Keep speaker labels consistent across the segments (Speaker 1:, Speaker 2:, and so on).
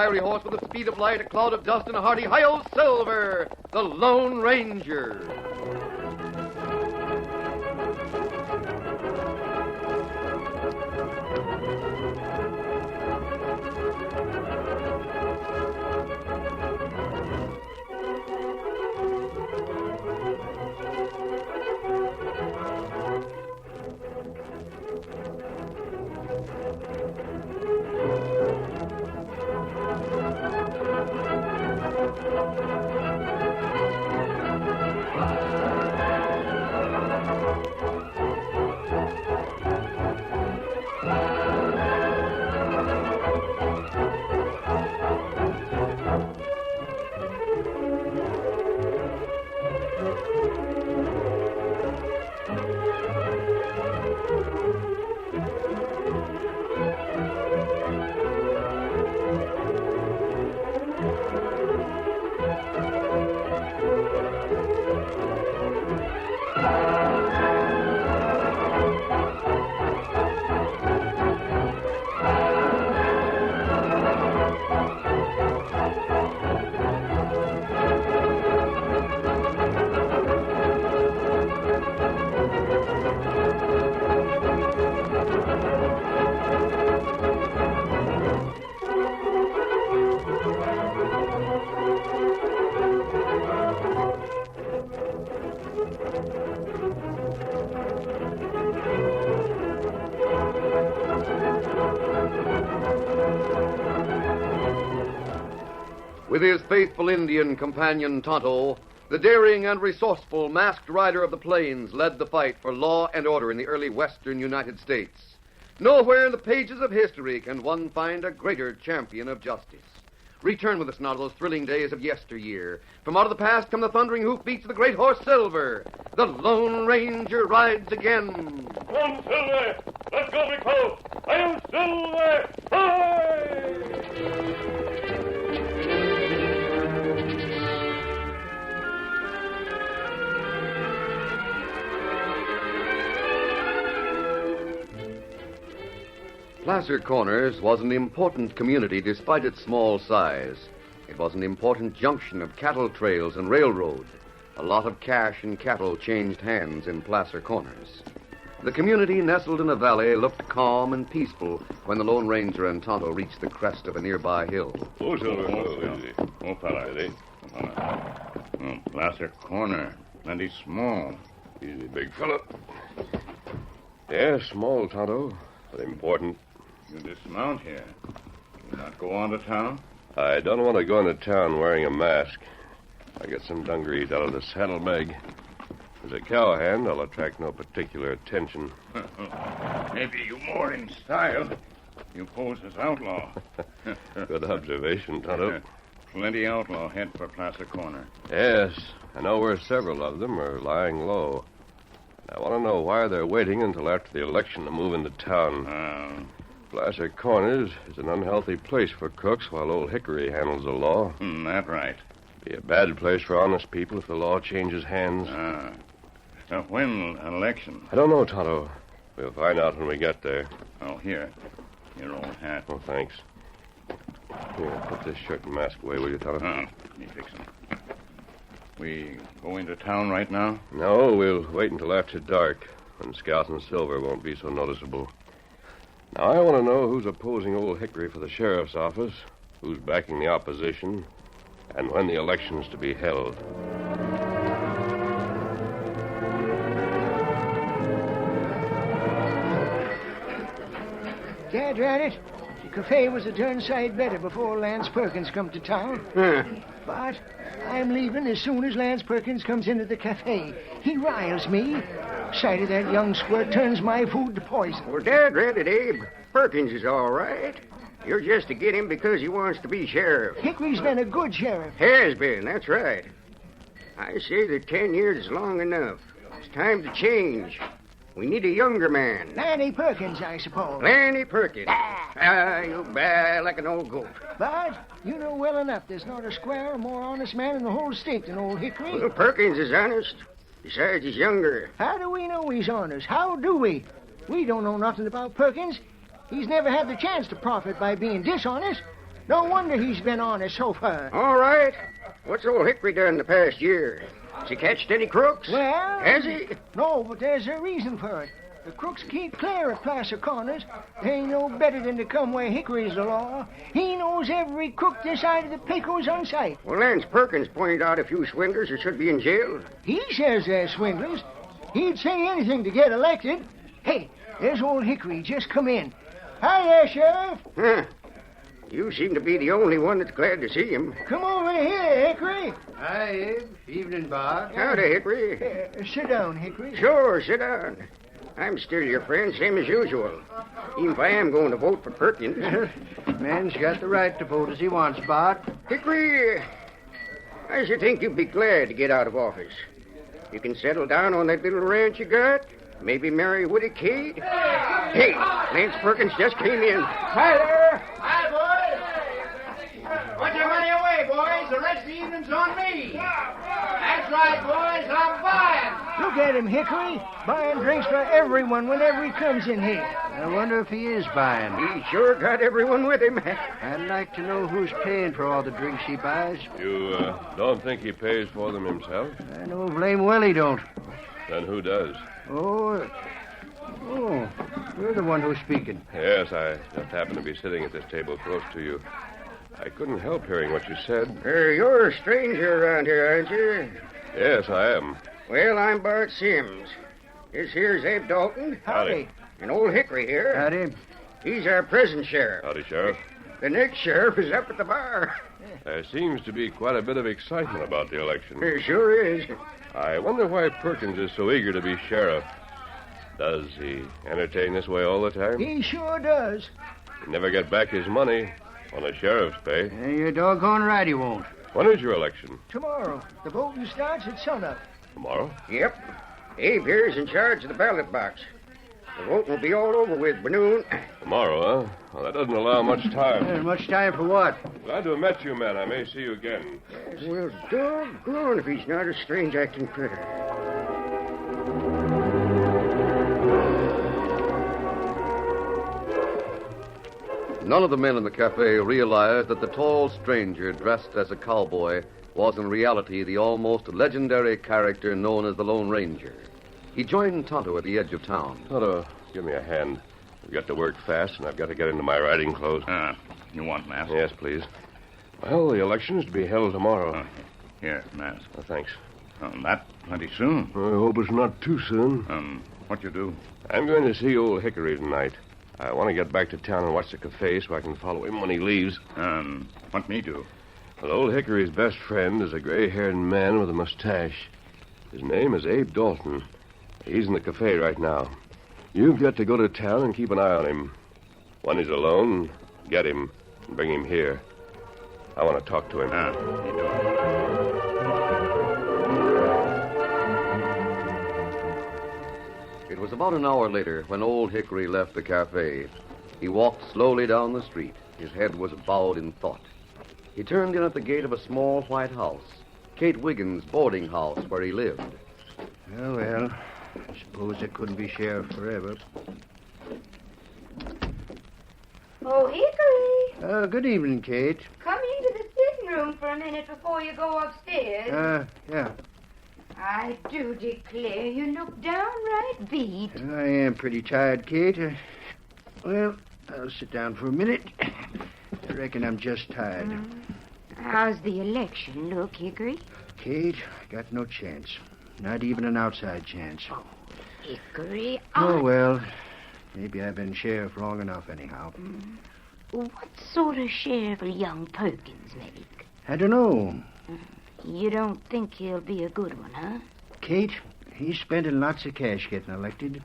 Speaker 1: fiery horse with the speed of light, a cloud of dust, and a hearty hi-yo Silver, the Lone Ranger. With his faithful Indian companion Tonto, the daring and resourceful masked rider of the plains led the fight for law and order in the early western United States. Nowhere in the pages of history can one find a greater champion of justice. Return with us now to those thrilling days of yesteryear. From out of the past come the thundering hoofbeats of the great horse Silver. The Lone Ranger rides again.
Speaker 2: Come on, Silver! Let's go, big fellow! I am Silver! Hi!
Speaker 1: Placer Corners was an important community despite its small size. It was an important junction of cattle trails and railroad. A lot of cash and cattle changed hands in Placer Corners. The community, nestled in a valley, looked calm and peaceful when the Lone Ranger and Tonto reached the crest of a nearby hill.
Speaker 2: Oh, Silver, easy. Oh, fella. Easy. Placer Corner. Plenty small.
Speaker 3: Easy, big fella. Yeah, small, Tonto, but important.
Speaker 2: You dismount here. You not go on to town?
Speaker 3: I don't want to go into town wearing a mask. I get some dungarees out of the saddlebag. As a cowhand, I'll attract no particular attention.
Speaker 2: Maybe you more in style. You pose as outlaw.
Speaker 3: Good observation, Tonto.
Speaker 2: Plenty outlaw head for Placer Corner.
Speaker 3: Yes, I know where several of them are lying low. I want to know why they're waiting until after the election to move into town. Placer Corners is an unhealthy place for crooks while old Hickory handles the law.
Speaker 2: That right.
Speaker 3: Be a bad place for honest people if the law changes hands.
Speaker 2: When an election?
Speaker 3: I don't know, Tonto. We'll find out when we get there.
Speaker 2: Oh, here. Your old hat.
Speaker 3: Oh, thanks. Here, put this shirt and mask away, will you, Tonto?
Speaker 2: You fix them. We go into town right now?
Speaker 3: No, we'll wait until after dark, when Scout and Silver won't be so noticeable. Now, I want to know who's opposing old Hickory for the sheriff's office, who's backing the opposition, and when the election's to be held.
Speaker 4: Dad ran it. The cafe was a darn sight better before Lance Perkins come to town. But I'm leaving as soon as Lance Perkins comes into the cafe. He riles me. Sight of that young squirt turns my food to poison.
Speaker 5: Well, Dad read it, Abe. Perkins is all right. You're just to get him because he wants to be sheriff.
Speaker 4: Hickory's been a good sheriff.
Speaker 5: Has been, that's right. I say that 10 years is long enough. It's time to change. We need a younger man.
Speaker 4: Lanny Perkins, I suppose.
Speaker 5: Lanny Perkins. You baa like an old goat.
Speaker 4: But you know well enough there's not a square or more honest man in the whole state than old Hickory.
Speaker 5: Well, Perkins is honest. Besides, he's younger.
Speaker 4: How do we know he's honest? How do we? We don't know nothing about Perkins. He's never had the chance to profit by being dishonest. No wonder he's been honest so far.
Speaker 5: All right. What's old Hickory done the past year? Has he catched any crooks?
Speaker 4: Well...
Speaker 5: Has he?
Speaker 4: No, but there's a reason for it. The crooks keep clear of Placer Corners. They ain't no better than to come where Hickory's the law. He knows every crook this side of the Pecos on sight.
Speaker 5: Well, Lance Perkins pointed out a few swindlers who should be in jail.
Speaker 4: He says they're swindlers. He'd say anything to get elected. Hey, there's old Hickory just come in. Hi there, Sheriff.
Speaker 5: Huh. You seem to be the only one that's glad to see him.
Speaker 4: Come over here, Hickory.
Speaker 6: Hi, Abe. Evening, Bart.
Speaker 5: Howdy, Hickory.
Speaker 4: Sit down, Hickory.
Speaker 5: Sure, sit down. I'm still your friend, same as usual. Even if I am going to vote for Perkins.
Speaker 6: Man's got the right to vote as he wants, Bart.
Speaker 5: Hickory, I should think you'd be glad to get out of office. You can settle down on that little ranch you got. Maybe marry Woody Kate. Hey, Lance Perkins just came in.
Speaker 6: Hi there. Hi, boys. Put your money away, boys. The rest of the evening's on me. That's right, boys. I'm buying.
Speaker 4: Look at him, Hickory. Buying drinks for everyone whenever he comes in here.
Speaker 6: I wonder if he is buying.
Speaker 5: He sure got everyone with him.
Speaker 6: I'd like to know who's paying for all the drinks he buys.
Speaker 3: You don't think he pays for them himself?
Speaker 6: I know blame well he don't.
Speaker 3: Then who does?
Speaker 6: Oh, you're the one who's speaking.
Speaker 3: Yes, I just happened to be sitting at this table close to you. I couldn't help hearing what you said.
Speaker 5: You're a stranger around here, aren't you?
Speaker 3: Yes, I am.
Speaker 5: Well, I'm Bart Sims. This here's Abe Dalton.
Speaker 3: Howdy.
Speaker 5: And old Hickory here.
Speaker 6: Howdy.
Speaker 5: He's our present sheriff.
Speaker 3: Howdy, Sheriff.
Speaker 5: The next sheriff is up at the bar.
Speaker 3: There seems to be quite a bit of excitement about the election.
Speaker 5: There sure is.
Speaker 3: I wonder why Perkins is so eager to be sheriff. Does he entertain this way all the time?
Speaker 4: He sure does.
Speaker 3: He never get back his money on a sheriff's pay.
Speaker 6: You're doggone right he won't.
Speaker 3: When is your election?
Speaker 4: Tomorrow. The voting starts at sunup.
Speaker 3: Tomorrow?
Speaker 5: Yep. Abe here is in charge of the ballot box. The vote will be all over with by noon.
Speaker 3: Tomorrow, huh? Well, that doesn't allow much time.
Speaker 6: Much time for what?
Speaker 3: Glad to have met you, man. I may see you again.
Speaker 5: Well, doggone if he's not a strange-acting critter.
Speaker 1: None of the men in the cafe realized that the tall stranger dressed as a cowboy was in reality the almost legendary character known as the Lone Ranger. He joined Tonto at the edge of town.
Speaker 3: Tonto, give me a hand. I've got to work fast, and I've got to get into my riding clothes.
Speaker 2: You want mask?
Speaker 3: Yes, please. Well, the election's to be held tomorrow.
Speaker 2: Here, mask.
Speaker 3: Thanks.
Speaker 2: That plenty soon.
Speaker 3: I hope it's not too soon.
Speaker 2: What you do?
Speaker 3: I'm going to see old Hickory tonight. I want to get back to town and watch the cafe so I can follow him when he leaves.
Speaker 2: What me do?
Speaker 3: Well, old Hickory's best friend is a gray-haired man with a mustache. His name is Abe Dalton. He's in the cafe right now. You've got to go to town and keep an eye on him. When he's alone, get him and bring him here. I want to talk to him.
Speaker 2: You do.
Speaker 1: It was about an hour later when old Hickory left the cafe. He walked slowly down the street. His head was bowed in thought. He turned in at the gate of a small white house, Kate Wiggins' boarding house where he lived.
Speaker 6: Well, I suppose I couldn't be sheriff forever.
Speaker 7: Oh, Hickory.
Speaker 6: Good evening, Kate.
Speaker 7: Come into the sitting room for a minute before you go upstairs.
Speaker 6: Yeah.
Speaker 7: I do declare you look downright beat.
Speaker 6: I am pretty tired, Kate. Well, I'll sit down for a minute. I reckon I'm just tired.
Speaker 7: How's the election look, Hickory?
Speaker 6: Kate, I got no chance. Not even an outside chance.
Speaker 7: Hickory,
Speaker 6: Oh, well, maybe I've been sheriff long enough anyhow.
Speaker 7: What sort of sheriff will young Perkins make?
Speaker 6: I don't know.
Speaker 7: You don't think he'll be a good one, huh?
Speaker 6: Kate, he's spending lots of cash getting elected.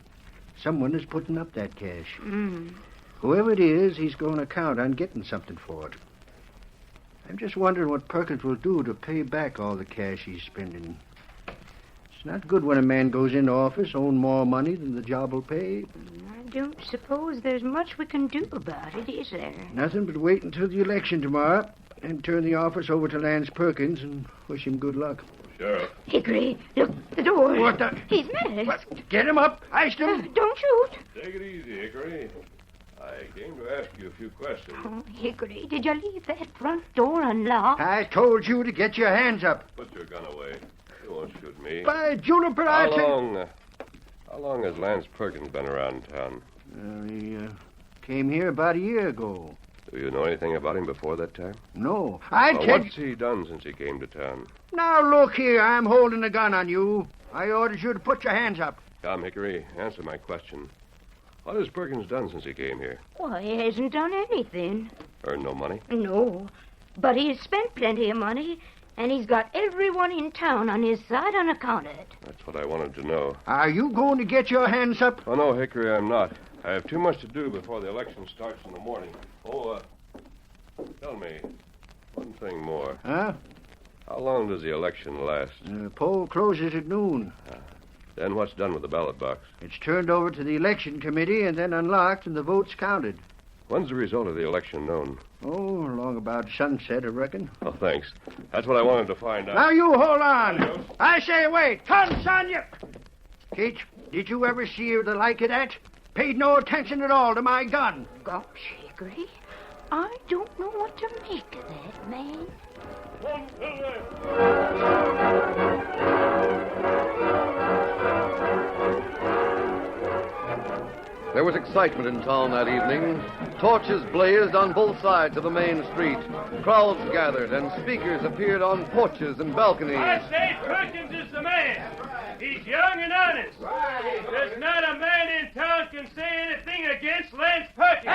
Speaker 6: Someone is putting up that cash. Whoever it is, he's going to count on getting something for it. I'm just wondering what Perkins will do to pay back all the cash he's spending. It's not good when a man goes into office, owing more money than the job will pay.
Speaker 7: I don't suppose there's much we can do about it, is there?
Speaker 6: Nothing but wait until the election tomorrow and turn the office over to Lance Perkins and wish him good luck.
Speaker 3: Sheriff.
Speaker 7: Hickory, look, the door.
Speaker 6: What the?
Speaker 7: He's masked.
Speaker 6: What? Get him up. Ice him.
Speaker 7: Don't shoot.
Speaker 3: Take it easy, Hickory. I came to ask you a few questions.
Speaker 7: Oh, Hickory, did you leave that front door unlocked?
Speaker 6: I told you to get your hands up.
Speaker 3: Put your gun away. You won't shoot me.
Speaker 6: By Juniper,
Speaker 3: How long has Lance Perkins been around town?
Speaker 6: He came here about a year ago.
Speaker 3: Do you know anything about him before that time?
Speaker 6: No.
Speaker 3: What's he done since he came to town?
Speaker 6: Now, look here. I'm holding a gun on you. I ordered you to put your hands up.
Speaker 3: Tom Hickory, answer my question. What has Perkins done since he came here?
Speaker 7: Well, he hasn't done anything.
Speaker 3: Earned no money?
Speaker 7: No, but he's spent plenty of money, and he's got everyone in town on his side on account of it.
Speaker 3: That's what I wanted to know.
Speaker 6: Are you going to get your hands up?
Speaker 3: Oh, no, Hickory, I'm not. I have too much to do before the election starts in the morning. Tell me, one thing more.
Speaker 6: Huh?
Speaker 3: How long does the election last?
Speaker 6: The poll closes at noon.
Speaker 3: Then what's done with the ballot box?
Speaker 6: It's turned over to the election committee and then unlocked and the votes counted.
Speaker 3: When's the result of the election known?
Speaker 6: Oh, along about sunset, I reckon.
Speaker 3: Oh, thanks. That's what I wanted to find out.
Speaker 6: Now, you hold on.
Speaker 3: Adios.
Speaker 6: I say, wait. Come, son, you... Kate, did you ever see the like of that? Paid no attention at all to my gun.
Speaker 7: Gosh, Hickory, I don't know what to make of that, man.
Speaker 2: One, Silver!
Speaker 1: There was excitement in town that evening. Torches blazed on both sides of the main street. Crowds gathered, and speakers appeared on porches and balconies.
Speaker 2: I say Perkins is the man. He's young and honest. There's not a man in town can say anything against Lance Perkins.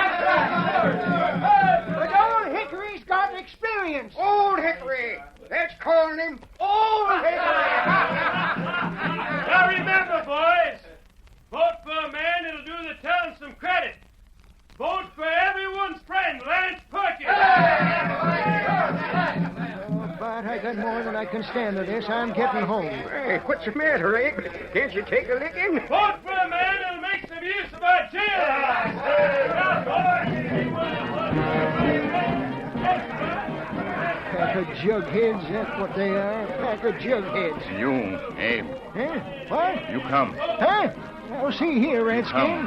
Speaker 4: But old Hickory's got experience.
Speaker 5: Old Hickory. That's calling him Old Hickory.
Speaker 2: Now remember, boys, vote for a man that'll do the town some credit. Vote for everyone's friend, Lance Perkins.
Speaker 4: Oh, Bart, I got more than I can stand of this. I'm getting home.
Speaker 5: Hey, what's the matter, Abe? Can't you take a licking?
Speaker 2: Vote for a man that'll make some use of our
Speaker 4: Pack of jugheads, that's what they are. Pack of jugheads.
Speaker 8: You, Abe,
Speaker 4: Huh? What?
Speaker 8: you come.
Speaker 4: Huh? Now, see here, Redskin.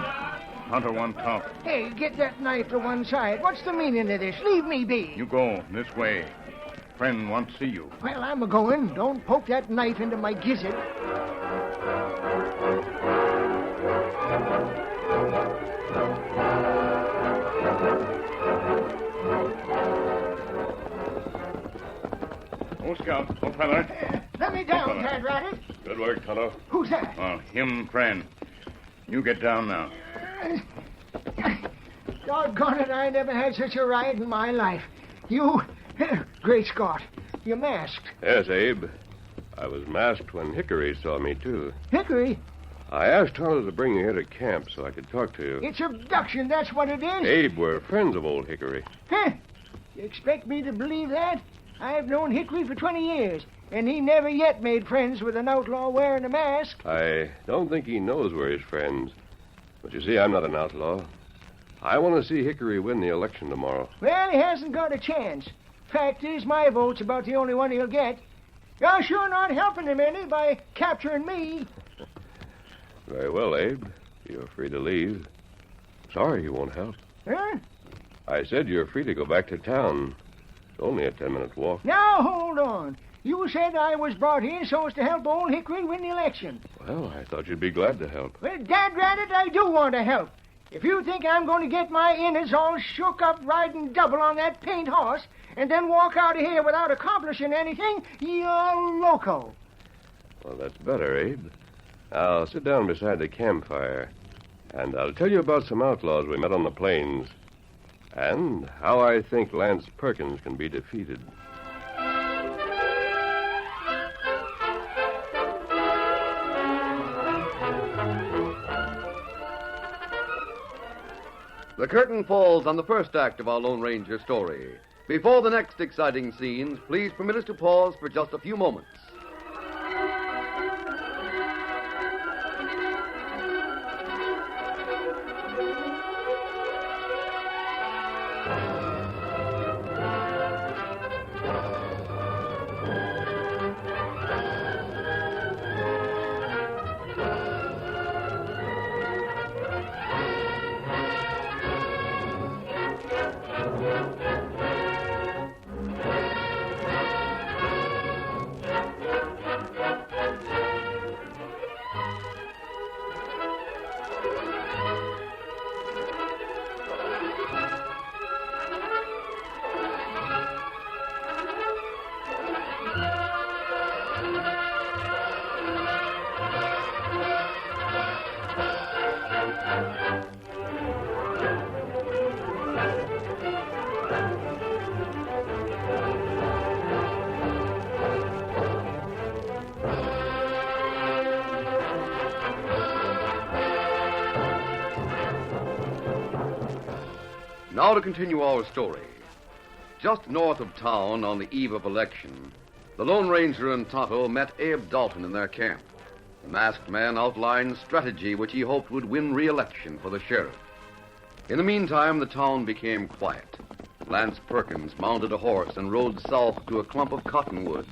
Speaker 8: Hunter want talk.
Speaker 4: Hey, get that knife to one side. What's the meaning of this? Leave me be.
Speaker 8: You go this way. Friend want to see you.
Speaker 4: Well, I'm a-going. Don't poke that knife into my gizzard.
Speaker 8: Oh, Scout. Oh, feller.
Speaker 4: Let me down, Tad Rabbit.
Speaker 3: Good work, Tonto.
Speaker 4: Who's that?
Speaker 8: Him friend. You get down now.
Speaker 4: Doggone it, I never had such a ride in my life. You... Great Scott. You're masked.
Speaker 3: Yes, Abe. I was masked when Hickory saw me, too.
Speaker 4: Hickory,
Speaker 3: I asked Tonto to bring you here to camp so I could talk to you.
Speaker 4: it's abduction, that's what it is.
Speaker 3: Abe, we're friends of old Hickory.
Speaker 4: Huh? You expect me to believe that? I've known Hickory for 20 years, and he never yet made friends with an outlaw wearing a mask.
Speaker 3: I don't think he knows we're his friends. But you see, I'm not an outlaw. I want to see Hickory win the election tomorrow.
Speaker 4: Well, he hasn't got a chance. Fact is, my vote's about the only one he'll get. You're sure not helping him any by capturing me.
Speaker 3: Very well, Abe. You're free to leave. Sorry you won't help.
Speaker 4: Huh?
Speaker 3: I said you're free to go back to town. It's only a 10-minute walk.
Speaker 4: Now, hold on. You said I was brought here so as to help old Hickory win the election.
Speaker 3: Well, I thought you'd be glad to help.
Speaker 4: Well, daddrat it, I do want to help. If you think I'm going to get my innards all shook up riding double on that paint horse and then walk out of here without accomplishing anything, you're loco.
Speaker 3: Well, that's better, Abe. Now, sit down beside the campfire, and I'll tell you about some outlaws we met on the plains, and how I think Lance Perkins can be defeated.
Speaker 1: The curtain falls on the first act of our Lone Ranger story. Before the next exciting scenes, please permit us to pause for just a few moments. Now to continue our story. Just north of town on the eve of election, the Lone Ranger and Tonto met Abe Dalton in their camp. The masked man outlined strategy which he hoped would win re-election for the sheriff. In the meantime, the town became quiet. Lance Perkins mounted a horse and rode south to a clump of cottonwoods.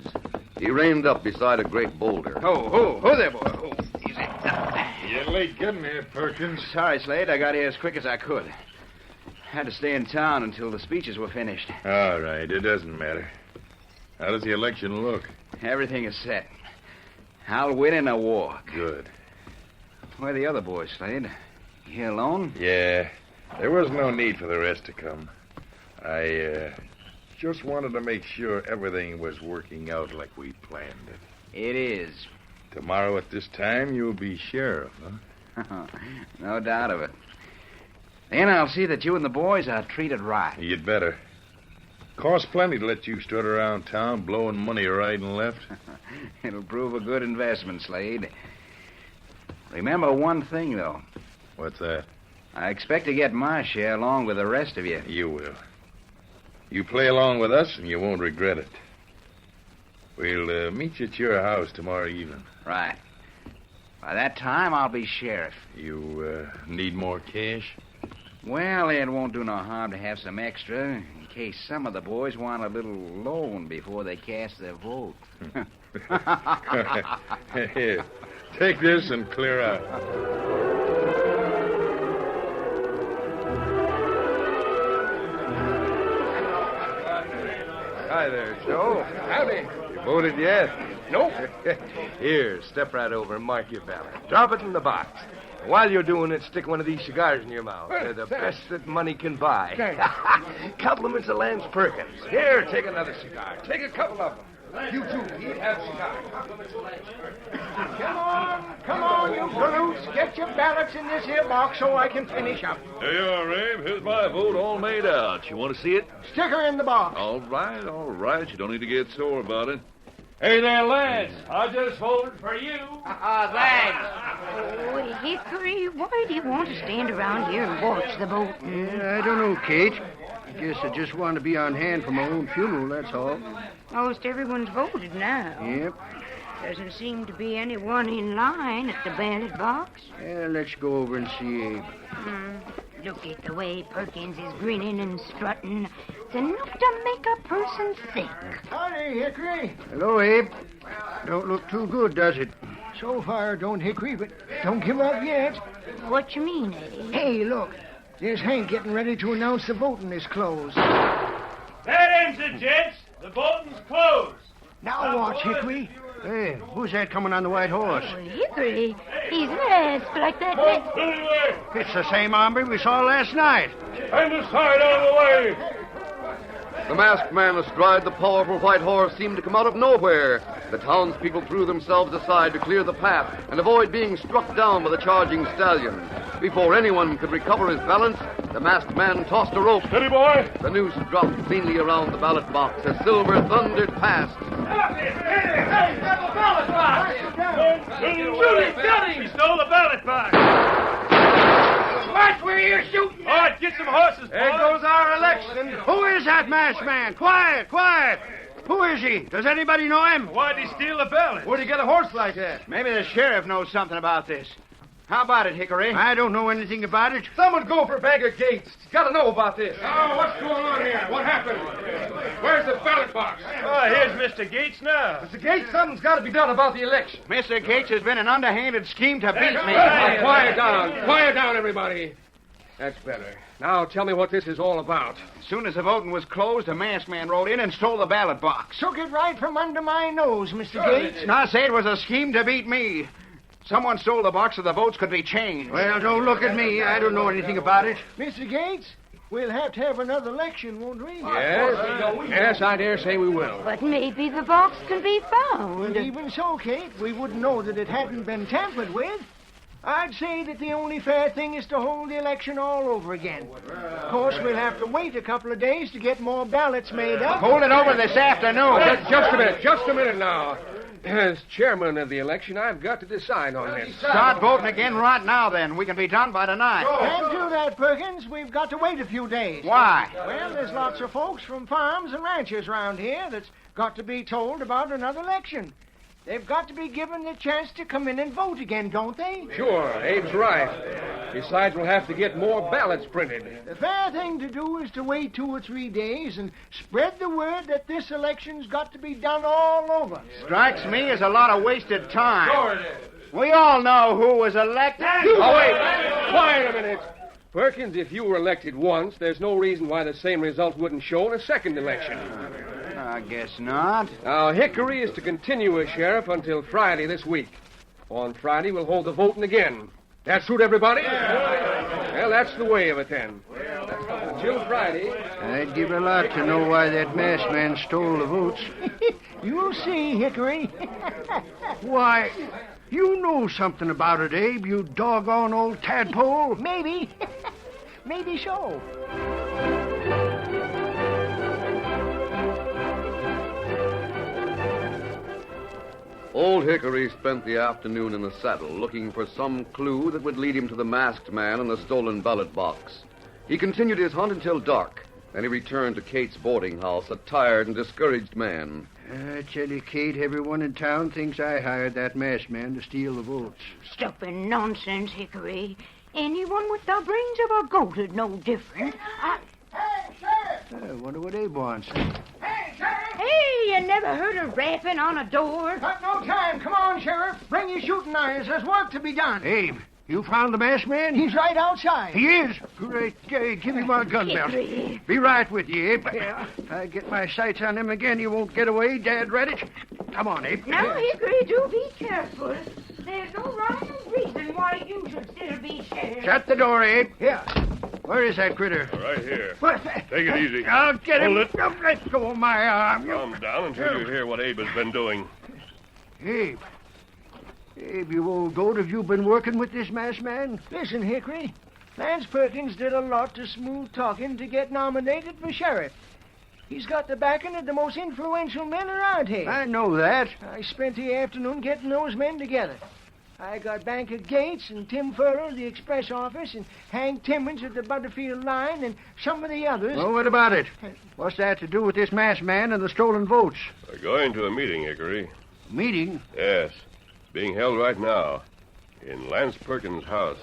Speaker 1: He reined up beside a great boulder.
Speaker 9: Ho there, boy. Ho. Easy.
Speaker 8: You're late getting here, Perkins.
Speaker 9: Sorry, Slade. I got here as quick as I could. Had to stay in town until the speeches were finished.
Speaker 8: All right, it doesn't matter. How does the election look?
Speaker 9: Everything is set. I'll win in a war.
Speaker 8: Good.
Speaker 9: Where are the other boys, Slade? You here alone?
Speaker 8: Yeah, there was no need for the rest to come. I just wanted to make sure everything was working out like we planned it.
Speaker 9: It is.
Speaker 8: Tomorrow at this time, you'll be sheriff, huh?
Speaker 9: No doubt of it. Then I'll see that you and the boys are treated right.
Speaker 8: You'd better. Costs plenty to let you strut around town blowing money right and left.
Speaker 9: It'll prove a good investment, Slade. Remember one thing, though.
Speaker 8: What's that?
Speaker 9: I expect to get my share along with the rest of you.
Speaker 8: You will. You play along with us, and you won't regret it. We'll meet you at your house tomorrow evening.
Speaker 9: Right. By that time, I'll be sheriff.
Speaker 8: You need more cash?
Speaker 9: Well, it won't do no harm to have some extra in case some of the boys want a little loan before they cast their vote.
Speaker 8: Here, take this and clear out.
Speaker 10: Hi there, Joe.
Speaker 2: Howdy.
Speaker 10: You voted yet?
Speaker 2: Nope.
Speaker 10: Here, step right over and mark your ballot. Drop it in the box. And while you're doing it, stick one of these cigars in your mouth. They're the best that money can buy. Compliments of Lance Perkins. Here, take another cigar. Take a couple of them. You too, Pete. Have cigars.
Speaker 4: Come on, you brutes. Get your ballots in this here box so I can finish up.
Speaker 11: There you are, Abe. Here's my vote all made out. You want to see it?
Speaker 4: Stick her in the box.
Speaker 11: All right, all right. You don't need to get sore about it.
Speaker 2: Hey there, Lance. I just voted for you.
Speaker 9: Thanks.
Speaker 7: Oh, Hickory, why do you want to stand around here and watch the voting?
Speaker 6: Yeah, I don't know, Kate. I guess I just want to be on hand for my own funeral, that's all.
Speaker 7: Most everyone's voted now.
Speaker 6: Yep.
Speaker 7: Doesn't seem to be anyone in line at the ballot box.
Speaker 6: Yeah, let's go over and see Abe.
Speaker 7: Look at the way Perkins is grinning and strutting. It's enough to make a person sick.
Speaker 4: Howdy, Hickory.
Speaker 6: Hello, Abe. Don't look too good, does it?
Speaker 4: So far, don't, Hickory, but don't give up yet.
Speaker 7: What you mean, Eddie?
Speaker 4: Hey, look. There's Hank getting ready to announce the voting is closed.
Speaker 2: That ends it, gents. The voting's closed.
Speaker 4: Now watch, Hickory.
Speaker 6: Hey, who's that coming on the white horse?
Speaker 7: Oh, Hickory, he's masked like that.
Speaker 2: Anyway,
Speaker 6: It's the same hombre we saw last night.
Speaker 2: and the side out of the way.
Speaker 1: The masked man astride the powerful white horse seemed to come out of nowhere. The townspeople threw themselves aside to clear the path and avoid being struck down by the charging stallion. Before anyone could recover his balance, the masked man tossed a rope.
Speaker 2: Steady, boy.
Speaker 1: The noose dropped cleanly around the ballot box as Silver thundered past.
Speaker 2: Hey, grab the ballot box. Shoot him, got him. He stole the ballot box.
Speaker 4: Watch where you're shooting.
Speaker 2: All right, get some horses,
Speaker 6: There
Speaker 2: boys.
Speaker 6: goes our election. Who is that masked man? Quiet, quiet. Who is he? Does anybody know him?
Speaker 2: Why'd he steal the ballot?
Speaker 10: Where'd you get a horse like that?
Speaker 9: Maybe the sheriff knows something about this. How about it, Hickory?
Speaker 6: I don't know anything about it.
Speaker 10: Someone go for Banker Gates. He's got to know about this.
Speaker 2: Oh, what's going on here? What happened? Where's the ballot box? Oh, here's Mr. Gates now.
Speaker 10: Mr. Gates, something's got to be done about the election.
Speaker 9: Mr. Gates has been an underhanded scheme to beat me.
Speaker 10: Now, quiet down, everybody. That's better. Now tell me what this is all about.
Speaker 9: As soon as the voting was closed, a masked man rolled in and stole the ballot box.
Speaker 4: Took it right from under my nose, Mr. Gates.
Speaker 9: And I say it was a scheme to beat me. Someone stole the box so the votes could be changed.
Speaker 6: Well, don't look at me. I don't know anything about it.
Speaker 4: Mr. Gates, we'll have to have another election, won't we?
Speaker 10: Yes, I dare say we will.
Speaker 7: But maybe the box can be found.
Speaker 4: But even so, Kate, we wouldn't know that it hadn't been tampered with. I'd say that the only fair thing is to hold the election all over again. Of course, we'll have to wait a couple of days to get more ballots made up.
Speaker 9: Hold it over this afternoon.
Speaker 10: Just a minute now. As chairman of the election, I've got to decide on this.
Speaker 9: Start voting again right now, then. We can be done by tonight.
Speaker 4: Can't do that, Perkins. We've got to wait a few days.
Speaker 9: Why?
Speaker 4: Well, there's lots of folks from farms and ranches around here that's got to be told about another election. They've got to be given the chance to come in and vote again, don't they?
Speaker 10: Sure, Abe's right. Besides, we'll have to get more ballots printed.
Speaker 4: The fair thing to do is to wait 2 or 3 days and spread the word that this election's got to be done all over.
Speaker 9: Strikes me as a lot of wasted time.
Speaker 10: Sure it is.
Speaker 9: We all know who was elected.
Speaker 10: Oh, wait. Quiet a minute. Perkins, if you were elected once, there's no reason why the same result wouldn't show in a second election.
Speaker 9: I guess not.
Speaker 10: Now, Hickory is to continue as sheriff until Friday this week. On Friday, we'll hold the voting again. That suit everybody? Well, that's the way of it, then. Until Friday.
Speaker 6: I'd give a lot to know why that masked man stole the votes.
Speaker 4: You'll see, Hickory.
Speaker 6: Why, you know something about it, Abe, you doggone old tadpole.
Speaker 4: Maybe. Maybe so.
Speaker 1: Old Hickory spent the afternoon in the saddle looking for some clue that would lead him to the masked man and the stolen ballot box. He continued his hunt until dark. Then he returned to Kate's boarding house, a tired and discouraged man.
Speaker 6: I tell you, Kate, everyone in town thinks I hired that masked man to steal the votes.
Speaker 7: Stop and nonsense, Hickory. Anyone with the brains of a goat is no different.
Speaker 4: Hey, Sheriff!
Speaker 6: I wonder what Abe wants.
Speaker 4: Hey, Sheriff!
Speaker 7: Hey, you never heard of rapping on a door?
Speaker 4: Got no time. Come on, Sheriff. Bring your shooting irons. There's work to be done.
Speaker 6: Abe, you found the masked man?
Speaker 4: He's right outside.
Speaker 6: He is? Great day. Give me my gun belt.
Speaker 7: Hickory.
Speaker 6: Be right with you, Abe.
Speaker 4: Yeah.
Speaker 6: If I get my sights on him again, you won't get away, Dad Redditch. Come on, Abe.
Speaker 7: Now, Hickory, do be careful. There's no rhyme or reason why you should still be sheriff.
Speaker 6: Shut the door, Abe.
Speaker 4: Yeah.
Speaker 6: Where is that critter?
Speaker 11: Right here.
Speaker 4: What?
Speaker 11: Take it easy.
Speaker 6: I'll get him.
Speaker 11: Hold it.
Speaker 6: Oh, let go of my arm.
Speaker 11: Calm down until you hear what Abe has been doing.
Speaker 6: Abe. Abe, you old goat, have you been working with this masked man?
Speaker 4: Listen, Hickory. Lance Perkins did a lot to smooth talking to get nominated for sheriff. He's got the backing of the most influential men around here.
Speaker 6: I know that.
Speaker 4: I spent the afternoon getting those men together. I got Banker Gates and Tim Furrow at the express office and Hank Timmons at the Butterfield line and some of the others.
Speaker 6: Well, what about it? What's that to do with this masked man and the stolen votes?
Speaker 11: We're going to a meeting, Hickory.
Speaker 6: Meeting?
Speaker 11: Yes. Being held right now in Lance Perkins' house.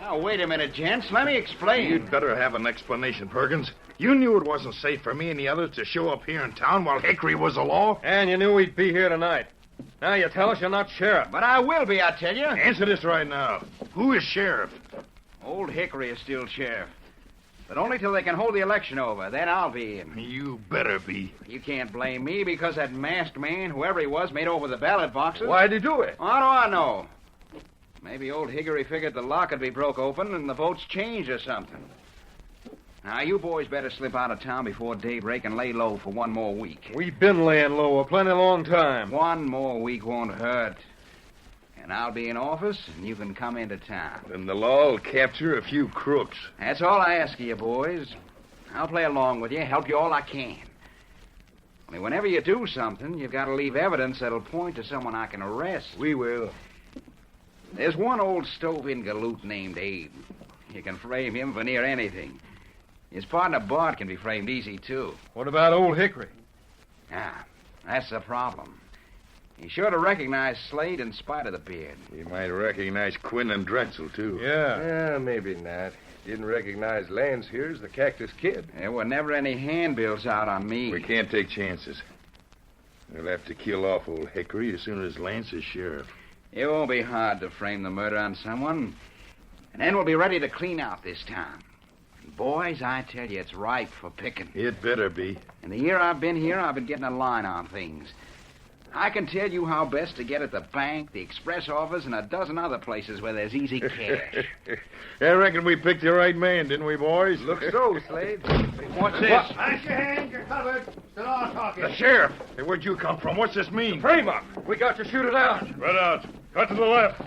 Speaker 9: Now, wait a minute, gents. Let me explain.
Speaker 8: You'd better have an explanation, Perkins. You knew it wasn't safe for me and the others to show up here in town while Hickory was the law.
Speaker 10: And you knew we'd be here tonight. Now you tell us you're not sheriff.
Speaker 9: But I will be, I tell you.
Speaker 8: Answer this right now. Who is sheriff?
Speaker 9: Old Hickory is still sheriff. But only till they can hold the election over. Then I'll be in.
Speaker 8: You better be.
Speaker 9: You can't blame me because that masked man, whoever he was, made over the ballot boxes.
Speaker 10: Why'd he do it?
Speaker 9: How do I know? Maybe old Hickory figured the lock would be broke open and the votes changed or something. Now, you boys better slip out of town before daybreak and lay low for one more week.
Speaker 10: We've been laying low a plenty long time.
Speaker 9: One more week won't hurt. And I'll be in office, and you can come into town.
Speaker 8: Then the law will capture a few crooks.
Speaker 9: That's all I ask of you, boys. I'll play along with you, help you all I can. Only whenever you do something, you've got to leave evidence that'll point to someone I can arrest.
Speaker 10: We will.
Speaker 9: There's one old stove-in galoot named Abe. You can frame him for near anything. His partner Bart can be framed easy, too.
Speaker 10: What about old Hickory?
Speaker 9: Ah, that's the problem. He's sure to recognize Slade in spite of the beard.
Speaker 8: You might recognize Quinn and Drexel, too.
Speaker 10: Yeah, maybe not. Didn't recognize Lance here as the Cactus Kid.
Speaker 9: There were never any handbills out on me.
Speaker 8: We can't take chances. We'll have to kill off old Hickory as soon as Lance is sheriff.
Speaker 9: It won't be hard to frame the murder on someone. And then we'll be ready to clean out this town. And boys, I tell you, it's ripe for picking.
Speaker 8: It better be.
Speaker 9: In the year I've been here, I've been getting a line on things. I can tell you how best to get at the bank, the express office, and a dozen other places where there's easy cash.
Speaker 8: I reckon we picked the right man, didn't we, boys?
Speaker 10: Looks so, Slade.
Speaker 8: What's this?
Speaker 4: Raise your hands. You're covered. The law's talking.
Speaker 8: The sheriff. Hey, where'd you come from? What's this mean?
Speaker 10: Frame up. We got to shoot it out.
Speaker 11: Spread out. Cut to the left.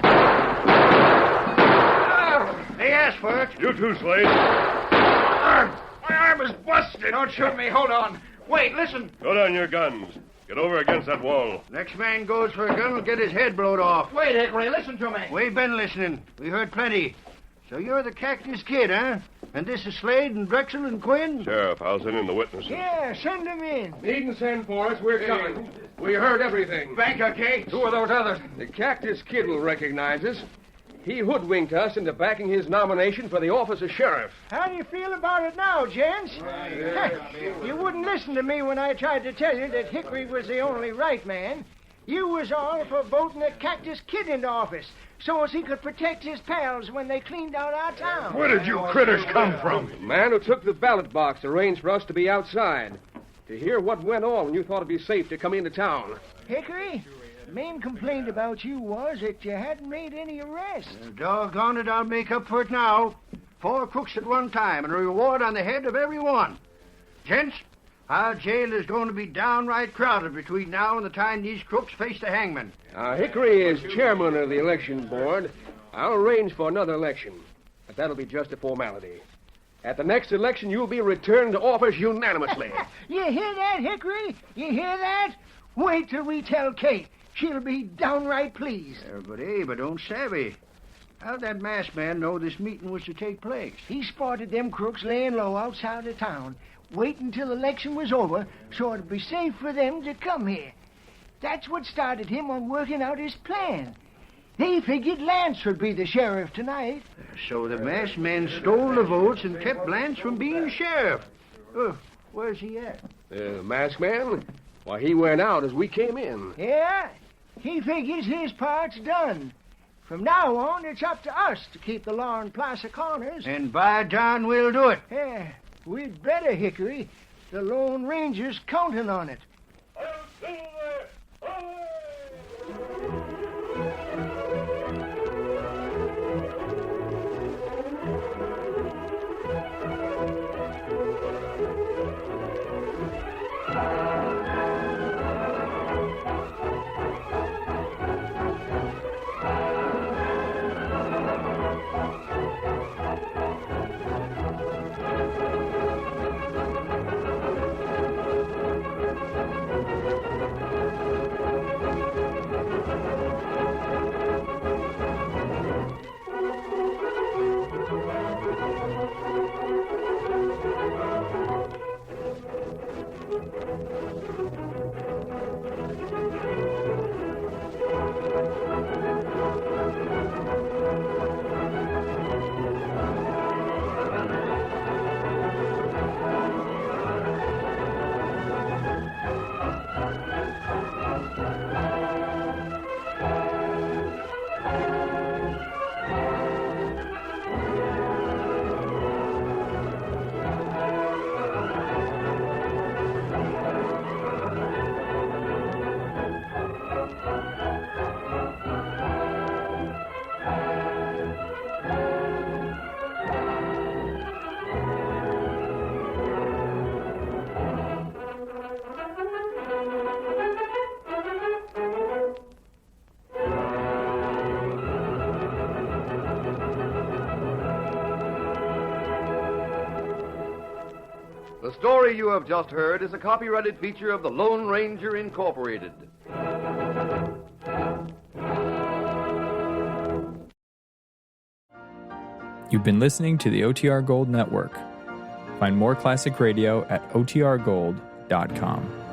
Speaker 6: They asked for it.
Speaker 3: You too, Slade.
Speaker 8: My arm is busted.
Speaker 9: Don't shoot me. Hold on. Wait, listen.
Speaker 3: Go down your guns. Get over against that wall.
Speaker 6: Next man goes for a gun will get his head blowed off.
Speaker 9: Wait, Hickory, listen to me.
Speaker 6: We've been listening. We heard plenty. So you're the Cactus Kid, huh? And this is Slade and Drexel and Quinn?
Speaker 3: Sheriff, I'll send in the witnesses.
Speaker 4: Yeah, send them in.
Speaker 10: Needn't send for us. We're coming. We heard everything.
Speaker 9: Banker Kate.
Speaker 10: Who are those others? The Cactus Kid will recognize us. He hoodwinked us into backing his nomination for the office of sheriff.
Speaker 4: How do you feel about it now, gents? You wouldn't listen to me when I tried to tell you that Hickory was the only right man. You was all for voting the Cactus Kid into office so as he could protect his pals when they cleaned out our town.
Speaker 8: Where did you critters come from?
Speaker 10: The man who took the ballot box arranged for us to be outside to hear what went on when you thought it'd be safe to come into town.
Speaker 4: Hickory, the main complaint about you was that you hadn't made any arrests.
Speaker 6: Doggone it, I'll make up for it now. 4 crooks at one time and a reward on the head of every one. Gents, our jail is going to be downright crowded between now and the time these crooks face the hangman.
Speaker 10: Hickory is chairman of the election board. I'll arrange for another election, but that'll be just a formality. At the next election, you'll be returned to office unanimously.
Speaker 4: You hear that, Hickory? You hear that? Wait till we tell Kate. She'll be downright pleased.
Speaker 6: But Abe, I don't savvy. How'd that masked man know this meeting was to take place?
Speaker 4: He spotted them crooks laying low outside of town, waiting till the election was over so it'd be safe for them to come here. That's what started him on working out his plan. They figured Lance would be the sheriff tonight.
Speaker 6: So the masked man stole the votes and kept Lance from being sheriff. Where's he at?
Speaker 10: The masked man? Why, he went out as we came in.
Speaker 4: Yeah, he figures his part's done. From now on, it's up to us to keep the law in Placer Corners.
Speaker 6: And by darn, we'll do it.
Speaker 4: Yeah, we'd better, Hickory. The Lone Ranger's counting on it.
Speaker 1: The story you have just heard is a copyrighted feature of the Lone Ranger Incorporated.
Speaker 12: You've been listening to the OTR Gold Network. Find more classic radio at otrgold.com.